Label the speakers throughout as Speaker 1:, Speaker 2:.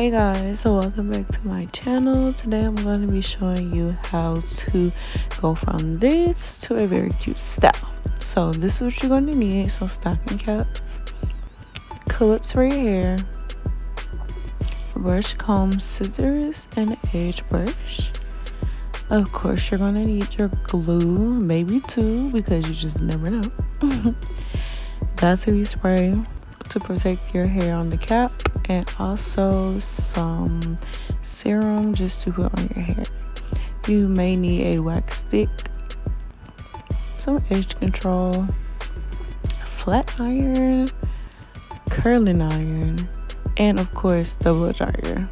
Speaker 1: Hey guys, so welcome back to my channel. Today I'm going to be showing you how to go from this to a very cute style. So this is what you're going to need: some stocking caps, clips for your hair, a brush, comb, scissors, and an edge brush. Of course, you're going to need your glue, maybe two, because you just never know. Got-to-be spray to protect your hair on the cap, and also some serum just to put on your hair. You may need a wax stick, some edge control, a flat iron, curling iron, and of course the blow dryer.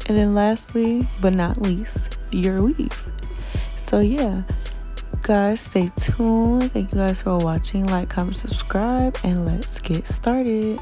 Speaker 1: And then lastly but not least, your weave. So yeah, guys, stay tuned. Thank you guys for watching. Like, comment, subscribe, and let's get started.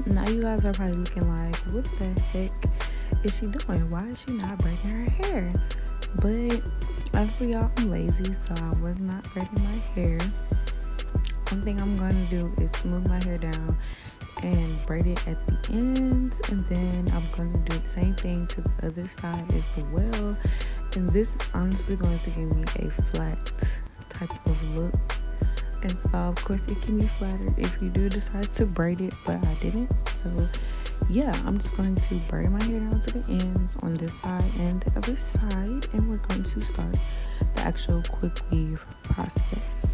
Speaker 1: Now you guys are probably looking like, what the heck is she doing? Why is she not braiding her hair? But honestly, y'all, I'm lazy, so I was not braiding my hair. One thing I'm going to do is smooth my hair down and braid it at the ends, and then I'm going to do the same thing to the other side as well. And this is honestly going to give me a flat type of look. And so of course it can be flattered if you do decide to braid it, but I didn't. So yeah, I'm just going to braid my hair down to the ends on this side and the other side, and we're going to start the actual quick weave process.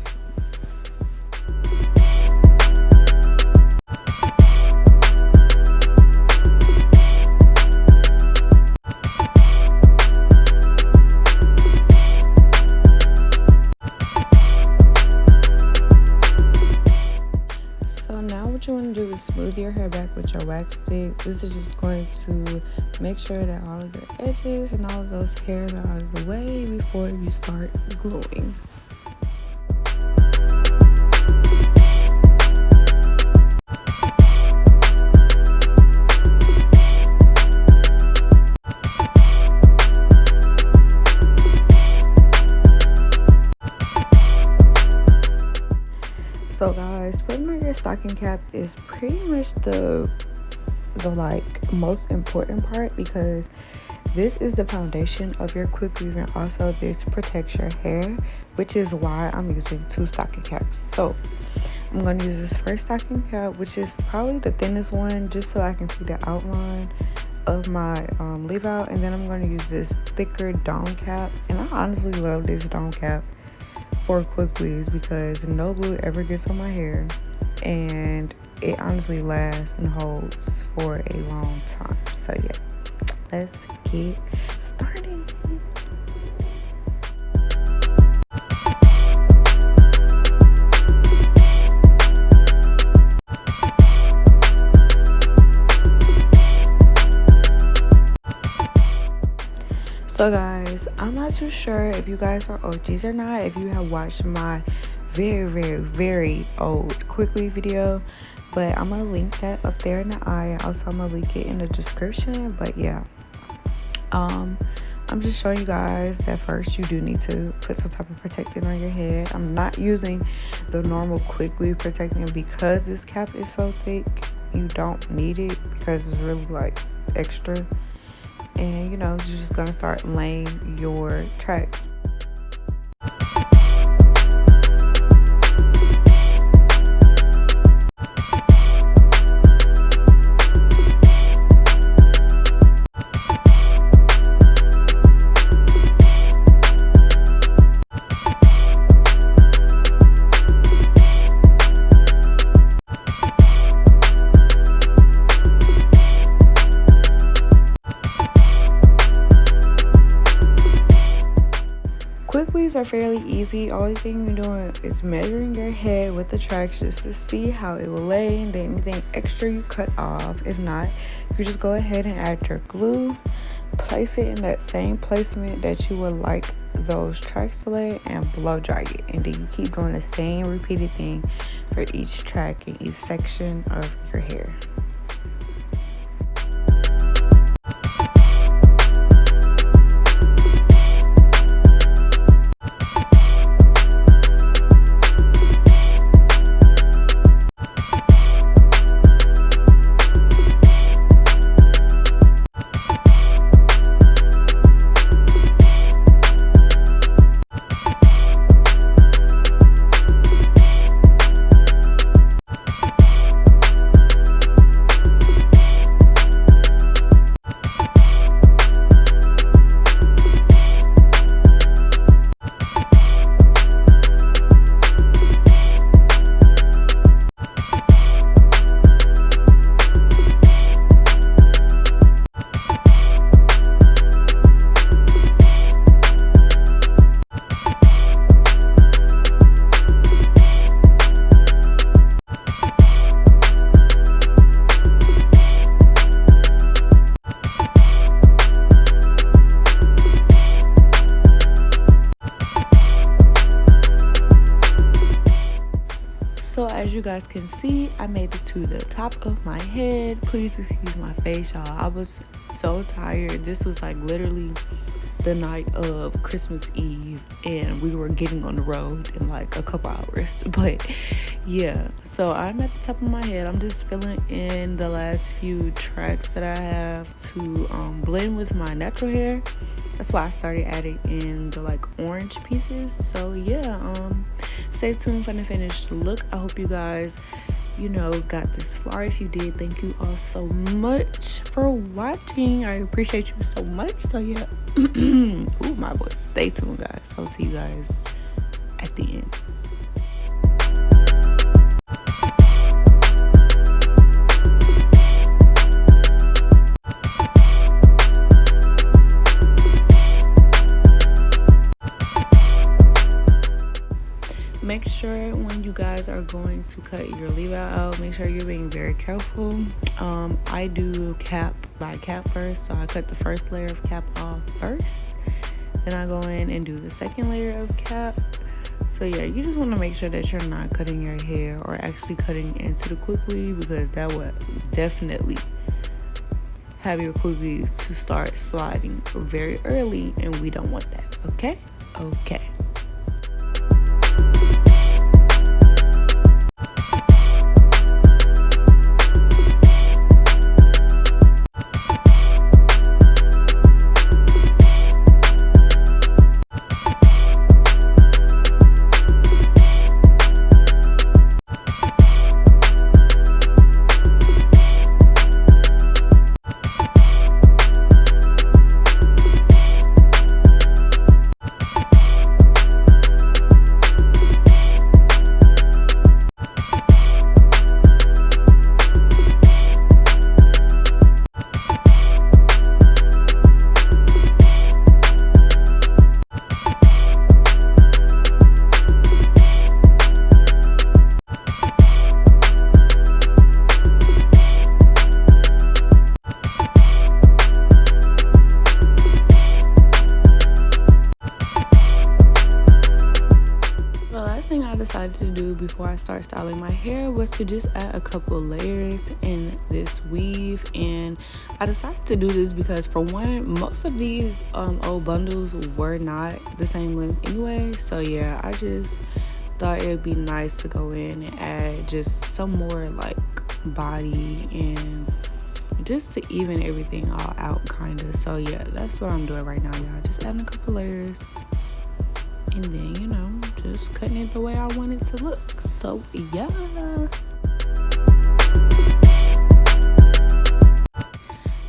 Speaker 1: What you want to do is smooth your hair back with your wax stick. This is just going to make sure that all of your edges and all of those hairs are out of the way before you start gluing. So guys, putting on your stocking cap is pretty much the like most important part, because this is the foundation of your quick weave, and also this protects your hair, which is why I'm using two stocking caps. So I'm going to use this first stocking cap, which is probably the thinnest one, just so I can see the outline of my leave out. And then I'm going to use this thicker dome cap, and I honestly love this dome cap for quick weaves because no glue ever gets on my hair, and it honestly lasts and holds for a long time. So yeah, let's get started. So guys, I'm not too sure if you guys are OGs or not, if you have watched my very old Quickweave video, but I'm gonna link that up there in the eye. Also, I'm gonna link it in the description. But yeah, I'm just showing you guys that first you do need to put some type of protectant on your head. I'm not using the normal Quickweave protectant because this cap is so thick. You don't need it because it's really like extra. And you know, you're just gonna start laying your tracks. Quickweaves are fairly easy. Only thing you're doing is measuring your head with the tracks just to see how it will lay, and then anything extra you cut off. If not, you just go ahead and add your glue, place it in that same placement that you would like those tracks to lay, and blow dry it. And then you keep doing the same repeated thing for each track in each section of your hair. So as you guys can see, I made it to the top of my head. Please excuse my face, y'all. I was so tired. This was like literally the night of Christmas Eve, and we were getting on the road in like a couple hours. But yeah, so I'm at the top of my head. I'm just filling in the last few tracks that I have to blend with my natural hair. That's why I started adding in the like orange pieces. So yeah, stay tuned for the finished look. I hope you guys, you know, got this far. If you did, thank you all so much for watching. I appreciate you so much. So yeah, ooh, my voice. Stay tuned, guys. I'll see you guys at the end. Make sure when you guys are going to cut your leave out, make sure you're being very careful. I do cap by cap first, so I cut the first layer of cap off first, then I go in and do the second layer of cap. So yeah, you just want to make sure that you're not cutting your hair or actually cutting into the Quickweave, because that would definitely have your Quickweave to start sliding very early, and we don't want that. Okay. to do before I start styling my hair was to just add a couple layers in this weave, and I decided to do this because, for one, most of these old bundles were not the same length anyway. So yeah, I just thought it would be nice to go in and add just some more like body and just to even everything all out kind of. So yeah, that's what I'm doing right now, y'all. Just adding a couple layers and then, you know, just cutting it the way I want it to look. So yeah,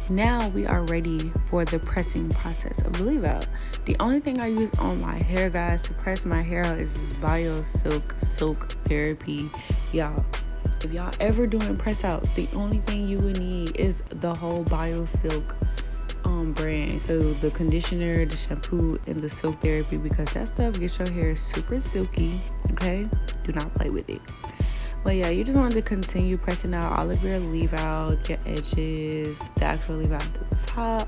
Speaker 1: now we are ready for the pressing process of the leave out. The only thing I use on my hair, guys, to press my hair out is this Bio Silk Therapy. Y'all, if y'all ever doing press outs, the only thing you would need is the whole Bio Silk brand. So the conditioner, the shampoo, and the Silk Therapy, because that stuff gets your hair super silky. Okay, do not play with it. But yeah, you just want to continue pressing out all of your leave out, your edges, the actual leave out at the top,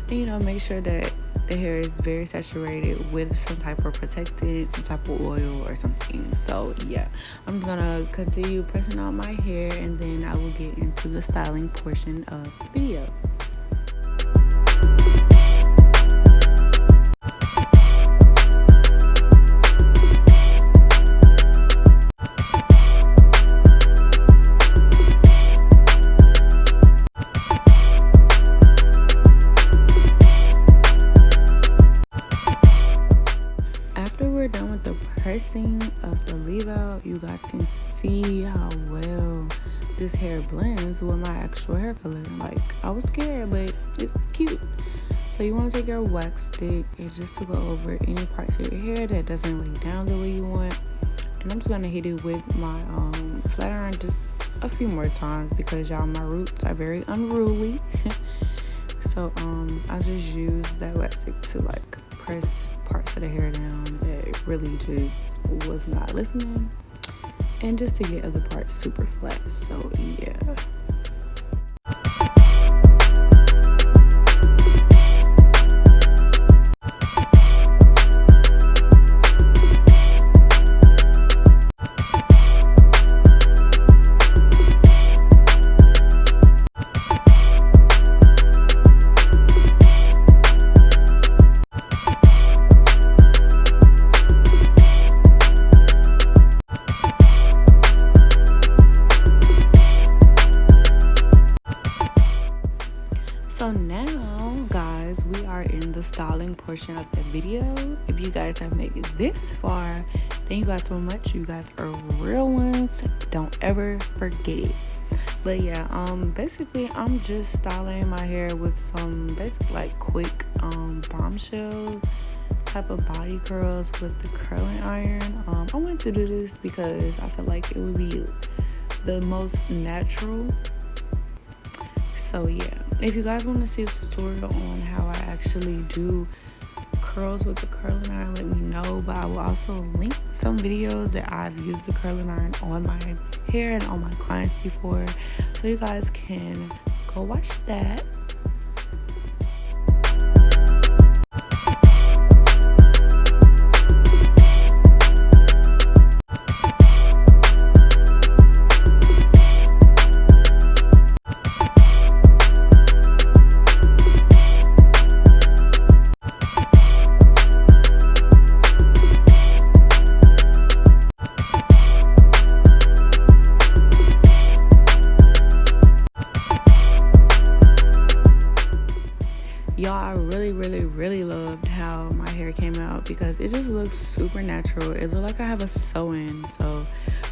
Speaker 1: and, you know, make sure that the hair is very saturated with some type of protectant, some type of oil or something. So yeah, I'm gonna continue pressing out my hair, and then I will get into the styling portion of the video. Pressing of the leave out, you guys can see how well this hair blends with my actual hair color. Like, I was scared, but it's cute. So you want to take your wax stick and just to go over any parts of your hair that doesn't lay down the way you want. And I'm just gonna hit it with my flat iron just a few more times, because y'all, my roots are very unruly. So I just use that wax stick to like press parts of the hair down that really just was not listening, and just to get other parts super flat. So yeah. So now, guys, we are in the styling portion of the video. If you guys have made it this far, thank you guys so much. You guys are real ones. Don't ever forget it. But yeah, basically, I'm just styling my hair with some basic, like, quick bombshell type of body curls with the curling iron. I wanted to do this because I feel like it would be the most natural. So yeah, if you guys want to see a tutorial on how I actually do curls with the curling iron, let me know. But I will also link some videos that I've used the curling iron on my hair and on my clients before, so you guys can go watch that. Y'all, I really loved how my hair came out, because it just looks super natural. It looked like I have a sew-in, so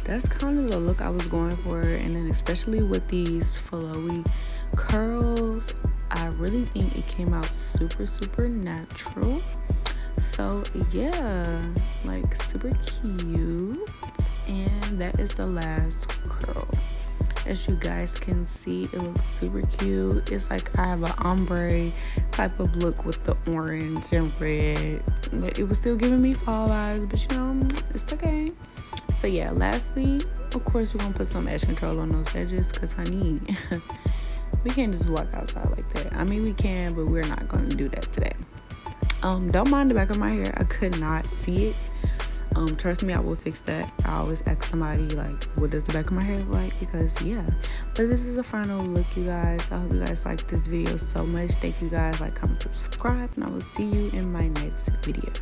Speaker 1: that's kind of the look I was going for. And then especially with these flowy curls, I really think it came out super natural. So yeah, like, super cute. And that is the last curl. As you guys can see, it looks super cute. It's like I have an ombre type of look with the orange and red. But it was still giving me fall vibes, but you know, it's okay. So yeah, lastly, of course, we're gonna put some edge control on those edges, because honey, we can't just walk outside like that. I mean, we can, but we're not gonna do that today. Don't mind the back of my hair. I could not see it. Trust me, I will fix that. I always ask somebody like, what does the back of my hair look like? Because yeah. But this is a final look, you guys. I hope you guys like this video so much. Thank you guys. Like, comment, subscribe, and I will see you in my next video.